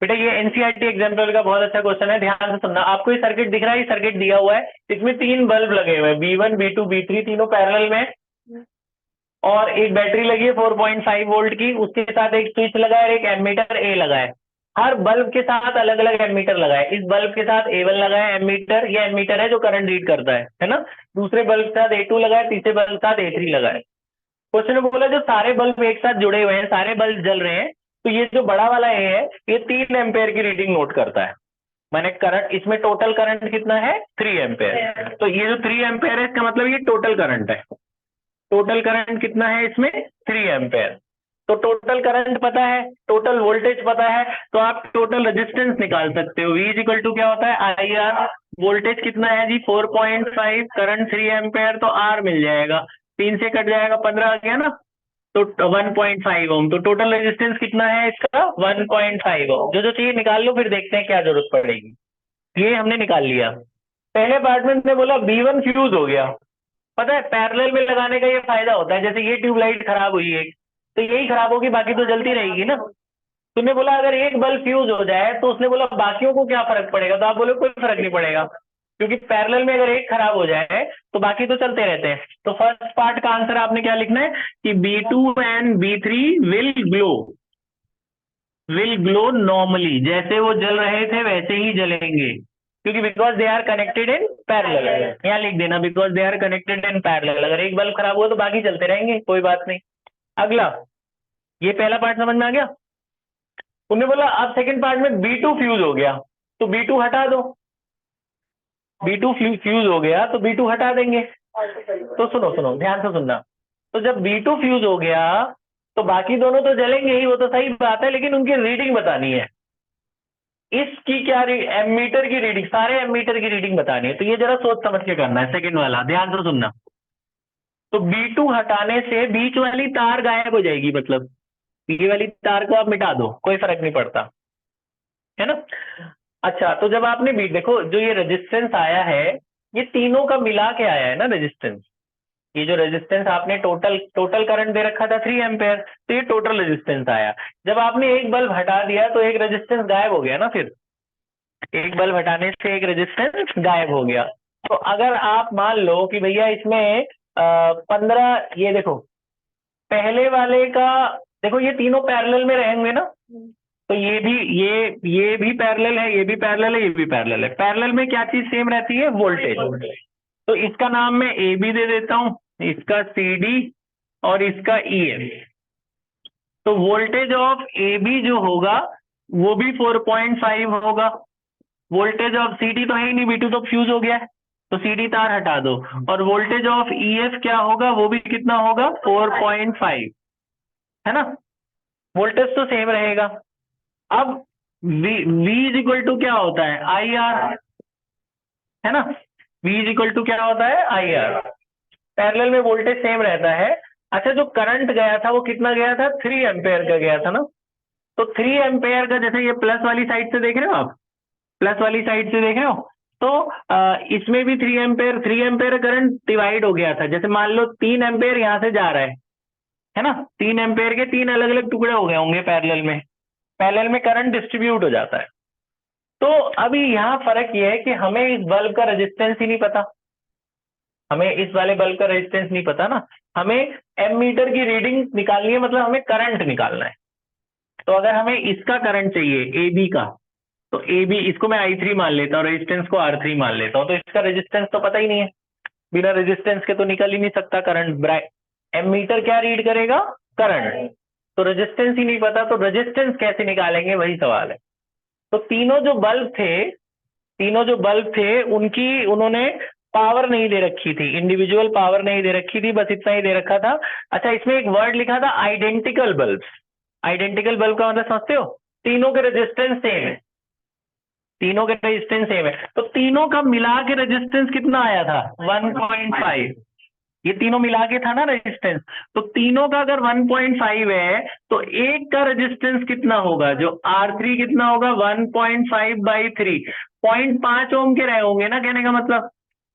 बेटा ये NCERT example का बहुत अच्छा क्वेश्चन है, ध्यान से सुनना। आपको ये सर्किट दिख रहा है, ये सर्किट दिया हुआ है, इसमें 3 बल्ब लगे हुए हैं, B1 B2 B3, तीनों पैरेलल में, और एक बैटरी लगी है 4.5 वोल्ट की, उसके साथ एक स्विच लगा है, एक एमीटर ए लगा है। हर बल्ब के साथ अलग अलग एमीटर लगा है। इस बल्ब के साथ A1 लगा है एमीटर, ये एमीटर है जो करंट रीड करता है ना। दूसरे बल्ब के साथ A2 लगा है, तीसरे बल्ब के साथ A3 लगा है। क्वेश्चन में बोला जो सारे बल्ब एक साथ जुड़े हुए हैं, सारे बल्ब जल रहे हैं, तो ये जो बड़ा वाला ए है, ये 3 एम्पेयर की रीडिंग नोट करता है। मैंने करंट, इसमें टोटल करंट कितना है 3 एम्पेयर, तो ये जो 3 एम्पेयर है इसका मतलब ये टोटल करंट है। टोटल करंट कितना है इसमें 3 एम्पेयर। तो टोटल करंट पता है, टोटल वोल्टेज पता है, तो आप टोटल रेजिस्टेंस निकाल सकते हो। V इक्वल टू क्या होता है IR, वोल्टेज कितना है जी 4.5, करंट 3 एम्पेयर, तो R मिल जाएगा, 3 से कट जाएगा 15 आ गया ना, तो 1.5 ओम। तो टोटल रेजिस्टेंस कितना है इसका 1.5 ओम। जो जो चाहिए निकाल लो, फिर देखते हैं क्या जरूरत पड़ेगी। ये हमने निकाल लिया। पहले पार्ट में हमने बोला B1 फ्यूज हो गया। पता है पैरेलल में लगाने का ये फायदा होता है, जैसे ये ट्यूबलाइट खराब हुई है तो यही खराब होगी, बाकी तो जलती रहेगी ना। तुमने बोला अगर एक बल्ब फ्यूज हो जाए, तो उसने बोला बाकियों को क्या फर्क पड़ेगा, तो आप बोले कोई फर्क नहीं पड़ेगा, क्योंकि पैरेलल में अगर एक खराब हो जाए तो बाकी तो चलते रहते हैं। तो फर्स्ट पार्ट का आंसर आपने क्या लिखना है कि B2 and B3 will glow normally, जैसे वो जल रहे थे वैसे ही जलेंगे, क्योंकि because they are connected in parallel. यहाँ लिख देना because they are connected in parallel, अगर एक बल्ब खराब हुआ तो बाकी चलते रहेंगे, कोई बात नहीं। अगला, ये पहला पार्ट समझ में आ गया। उन्होंने बोला अब सेकंड पार्ट में B2 फ्यूज हो गया, तो B2 हटा दो। B2 फ्यूज हो गया तो B2 हटा देंगे। तो सुनो सुनो ध्यान से सुनना, तो जब B2 फ्यूज हो गया तो बाकी दोनों तो जलेंगे ही, वो तो सही बात है, लेकिन उनकी रीडिंग बतानी है। इसकी क्या एमीटर की रीडिंग, सारे एमीटर की रीडिंग बतानी है। तो ये जरा सोच समझ के करना है, सेकंड वाला ध्यान से सुनना। तो B2 हटाने से बीच वाली तार गायब हो जाएगी, मतलब ये वाली तार को आप मिटा दो, कोई फर्क नहीं पड़ता, है ना। अच्छा, तो जब आपने भी देखो जो ये रेजिस्टेंस आया है, ये तीनों का मिला के आया है ना रेजिस्टेंस। ये जो रेजिस्टेंस आपने टोटल टोटल करंट दे रखा था 3 एम्पेयर, तो ये टोटल रेजिस्टेंस आया। जब आपने एक बल्ब हटा दिया तो एक रेजिस्टेंस गायब हो गया ना, फिर एक बल्ब हटाने से एक रेजिस्टेंस गायब हो गया। तो अगर आप मान लो कि भैया इसमें 15, ये देखो पहले वाले का, देखो ये तीनों पैरेलल में रहेंगे ना, तो ये भी पैरेलल है, ये भी पैरेलल है, ये भी पैरेलल है। पैरेलल में क्या चीज सेम रहती है, वोल्टेज। तो इसका नाम मैं ए बी दे देता हूं, इसका सी डी और इसका ई एफ। तो वोल्टेज ऑफ ए बी जो होगा वो भी 4.5 होगा। वोल्टेज ऑफ सी डी तो है ही नहीं, B2 तो फ्यूज हो गया है, तो सी डी तार हटा दो। और वोल्टेज ऑफ ई एफ क्या होगा, वो भी कितना होगा 4.5, है ना। वोल्टेज तो सेम रहेगा। अब V इज इक्वल टू क्या होता है IR, है ना। V इज इक्वल टू क्या होता है IR। पैरेलल में वोल्टेज सेम रहता है। अच्छा, जो करंट गया था वो कितना गया था 3 एम्पेयर का गया था ना। तो 3 एम्पेयर का, जैसे ये प्लस वाली साइड से देख रहे हो आप, प्लस वाली साइड से देख रहे हो, तो इसमें भी 3 एम्पेयर करंट डिवाइड हो गया था। जैसे मान लो 3 एम्पेयर यहां से जा रहा है ना, 3 एम्पेयर के 3 अलग अलग टुकड़े हो गए होंगे पैरेलल में, पैरेलल में करंट डिस्ट्रीब्यूट हो जाता है। तो अभी यहाँ फर्क ये है कि हमें इस बल्ब का रेजिस्टेंस ही नहीं पता, हमें इस वाले बल्ब का रेजिस्टेंस नहीं पता ना, हमें एमीटर की रीडिंग निकालनी है, मतलब हमें करंट निकालना है। तो अगर हमें इसका करंट चाहिए ए बी का, तो ए बी इसको मैं I3 मान लेता हूँ, रेजिस्टेंस को R3 मान लेता हूँ, तो इसका रेजिस्टेंस तो पता ही नहीं है, बिना रेजिस्टेंस के तो निकल ही नहीं सकता करंट। एमीटर क्या रीड करेगा, करंट। तो रेजिस्टेंस ही नहीं पता, तो रेजिस्टेंस कैसे निकालेंगे, वही सवाल है। तो तीनों जो बल्ब थे उनकी उन्होंने पावर नहीं दे रखी थी, इंडिविजुअल पावर नहीं दे रखी थी, बस इतना ही दे रखा था। अच्छा, इसमें एक वर्ड लिखा था आइडेंटिकल बल्ब। आइडेंटिकल बल्ब का मतलब समझते हो, तीनों के रेजिस्टेंस सेम है, तीनों के रेजिस्टेंस सेम है। तो तीनों का मिला के रेजिस्टेंस कितना आया था 1.5, ये तीनों मिला के था ना रेजिस्टेंस। तो तीनों का अगर 1.5 है तो एक का रेजिस्टेंस कितना होगा, जो R3 कितना होगा 1.5/3, 0.5 ओम के रहे होंगे ना, कहने का मतलब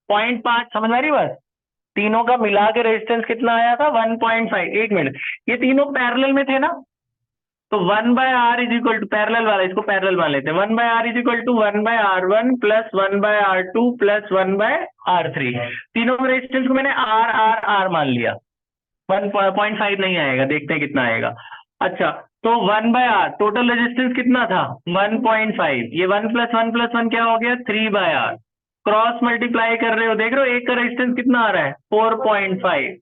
0.5, समझ आ रही बात। तीनों का मिला के रेजिस्टेंस कितना आया था 1.5। एक मिनट, ये तीनों पैरेलल में थे ना, तो 1/r is equal to parallel वाला, इसको पैरेलल मान लेते हैं, 1/r is equal to 1/r1 plus 1/r2 plus 1/r3। तीनों रेजिस्टेंस को मैंने आर आर आर मान लिया। 1.5 नहीं आएगा, देखते हैं कितना आएगा। अच्छा, तो 1/r टोटल रेजिस्टेंस कितना था 1.5, ये 1 प्लस 1 प्लस 1 क्या हो गया 3/r। क्रॉस मल्टीप्लाई कर रहे हो, देख रहे हो एक का रेजिस्टेंस कितना आ रहा है 4.5।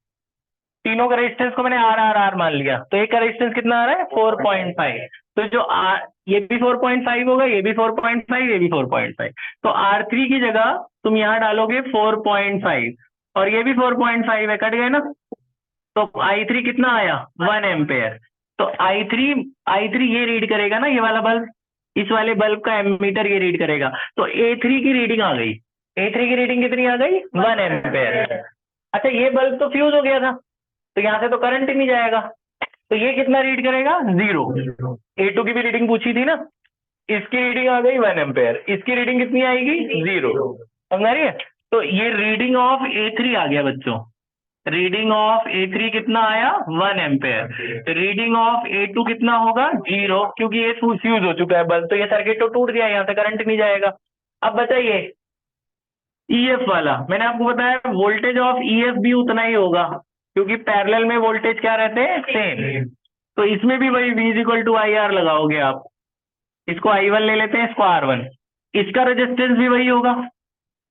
तीनों का रेजिस्टेंस को मैंने आर आर आर मान लिया, तो एक का रेजिस्टेंस कितना आ रहा है 4.5। तो जो ये भी 4.5 होगा, ये भी 4.5, ये भी 4.5। तो R3 की जगह तुम यहां डालोगे 4.5 और ये भी 4.5 है, कट गए ना। तो I3 कितना आया 1 एम्पेयर। तो I3 ये रीड करेगा ना, ये वाला बल्ब, इस वाले बल्ब का एमीटर ये रीड करेगा। तो A3 की रीडिंग आ गई, A3 की रीडिंग कितनी आ गई 1 एम्पेयर। अच्छा, ये बल्ब तो फ्यूज हो गया था, तो यहां से तो करंट ही नहीं जाएगा, तो ये कितना रीड करेगा 0। A2 की भी रीडिंग पूछी थी ना, इसकी रीडिंग आ गई 1 एम्पेयर, इसकी रीडिंग कितनी आएगी 0। समझ रही है। तो ये रीडिंग ऑफ A3 आ गया बच्चों, रीडिंग ऑफ A3 कितना आया 1 एम्पेयर। रीडिंग ऑफ A2 कितना होगा 0, क्योंकि ये फ्यूज हो चुका है बल्ब, तो ये सर्किट तो टूट गया, यहाँ से करंट नहीं जाएगा। अब बताइए EF वाला, मैंने आपको बताया वोल्टेज ऑफ EF भी उतना ही होगा, क्योंकि पैरेलल में वोल्टेज क्या रहते हैं सेम। तो इसमें भी वही V इक्वल टू IR लगाओगे आप, इसको I1 ले लेते हैं, इसको R1। इसका रेजिस्टेंस भी वही होगा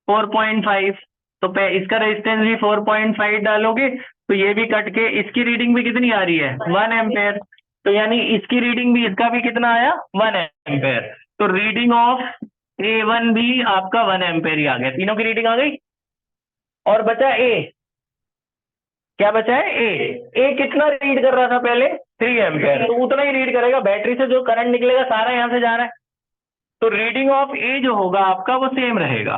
4.5, तो इसका रेजिस्टेंस भी 4.5 डालोगे, तो ये भी कट के इसकी रीडिंग भी कितनी आ रही है 1 एम्पेयर। तो यानी इसकी रीडिंग भी, इसका भी कितना आया 1 एम्पेयर। तो रीडिंग ऑफ A1 भी आपका 1 एम्पेयर ही आ गया, तीनों की रीडिंग आ गई। और बचा A, क्या बचा है A कितना रीड कर रहा था पहले 3 एम्पेयर, तो उतना ही रीड करेगा, बैटरी से जो करंट निकलेगा सारा यहां से जा रहा है। तो रीडिंग ऑफ A जो होगा आपका वो सेम रहेगा,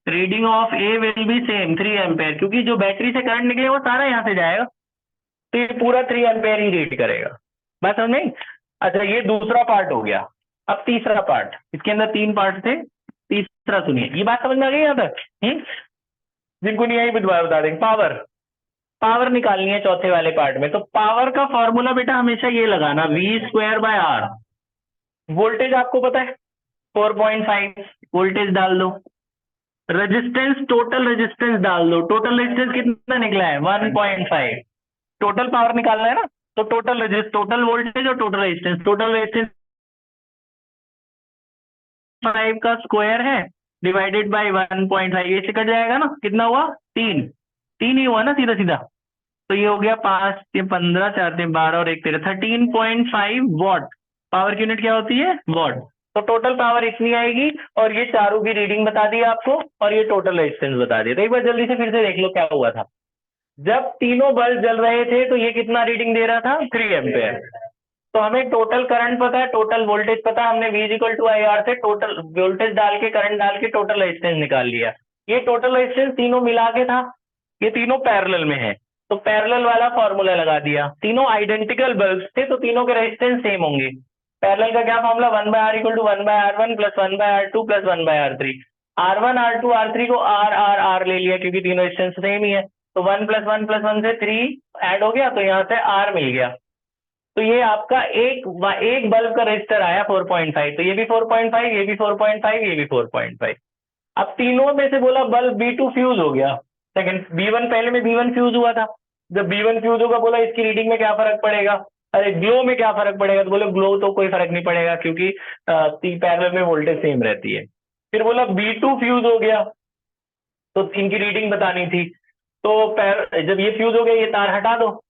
reading of A will be same 3 ampere, क्योंकि जो बैटरी से करंट निकलेगा वो सारा यहां से जाएगा, तो ये पूरा 3 एम्पेयर ही रीड करेगा। बात समझ में? अच्छा, ये दूसरा पार्ट हो गया। अब तीसरा पार्ट, इसके अंदर 3 पार्ट थे, तीसरा सुनिए। ये बात समझ में आ गई यहाँ तक? जिनको नहीं आई बता देंगे। पावर निकालनी है चौथे वाले पार्ट में, तो पावर का फॉर्मूला बेटा हमेशा ये लगाना V²/R। वोल्टेज आपको पता है 4.5, वोल्टेज डाल दो, रेजिस्टेंस टोटल रेजिस्टेंस डाल दो, टोटल रेजिस्टेंस कितना निकला है 1.5। टोटल पावर निकालना है ना, तो टोटल वोल्टेज और टोटल रेजिस्टेंस 5 का स्क्वायर है डिवाइडेड बाय 1.5, ये से कट जाएगा ना, कितना हुआ 3 ही हुआ ना सीधा सीधा। तो ये हो गया 5 से 15, 4 से 12 और 1 13, 13.5 वॉट। पावर की यूनिट क्या होती है वॉट। तो टोटल पावर इतनी आएगी, और ये चारों की रीडिंग बता दी आपको, और ये टोटल रेजिस्टेंस बता दिया। तो एक बार जल्दी से फिर से देख लो क्या हुआ था। जब तीनों बल्ब जल रहे थे तो ये कितना रीडिंग दे रहा था 3 एम्पेयर। तो हमें टोटल करंट पता है, टोटल वोल्टेज पता है, हमने V इक्वल टू IR से टोटल वोल्टेज डाल के, करंट डाल के टोटल रेजिस्टेंस निकाल लिया। ये टोटल रेजिस्टेंस तीनों मिला के था, ये तीनों पैरेलल में है, तो पैरेलल वाला फॉर्मूला लगा दिया। तीनों आइडेंटिकल बल्ब्स थे, तो तीनों के रेजिस्टेंस सेम होंगे। पैरेलल का क्या formula 1/R equal to 1/R1 plus 1/R2 plus 1/R3। R1 R2 R3 को R ले लिया, क्योंकि तीनों रेजिस्टेंस सेम ही है। तो 1 प्लस 1 प्लस 1 से 3 ऐड हो गया, तो यहाँ से R मिल गया। तो ये आपका एक बल्ब का रेजिस्टर आया 4.5, तो ये भी 4.5, ये भी 4.5, ये भी 4.5। अब तीनों में से बोला बल्ब B2 फ्यूज हो गया, सेकंड B1, पहले में B1 फ्यूज हुआ था। जब B1 फ्यूज होगा, बोला इसकी रीडिंग में क्या फर्क पड़ेगा, अरे ग्लो में क्या फर्क पड़ेगा, तो बोले ग्लो तो कोई फर्क नहीं पड़ेगा, क्योंकि पैरेलल में वोल्टेज सेम रहती है। फिर बोला B2 फ्यूज हो गया, तो इनकी रीडिंग बतानी थी। तो जब ये फ्यूज हो गया, ये तार हटा दो,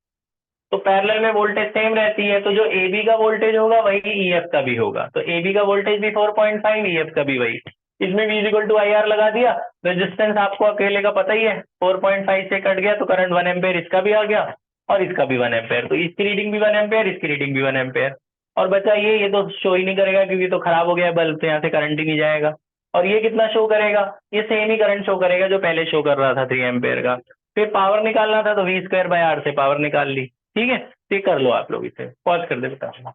तो पैरेलल में वोल्टेज सेम रहती है, तो जो AB का वोल्टेज होगा वही EF का भी होगा। तो AB का वोल्टेज भी 4.5, EF का भी वही। इसमें V इक्वल टू IR लगा दिया। रेजिस्टेंस आपको अकेले का पता ही है, 4.5 से कट गया तो करंट 1 एम्पेयर इसका भी आ गया, और इसका भी 1 एम्पेयर। तो इसकी रीडिंग भी 1 एम्पेयर, इसकी रीडिंग भी 1 एम्पेयर। और बचा ये तो शो ही नहीं करेगा, क्योंकि तो खराब हो गया बल्ब, तो यहाँ से करंट ही नहीं जाएगा। और ये कितना शो करेगा, ये सेम ही करंट शो करेगा जो पहले शो कर रहा था 3 एम्पेयर का। फिर पावर निकालना था, तो V²/R से पावर निकाल ली। ठीक है, ये कर लो आप लोग, इसे पॉज कर दे बेटा।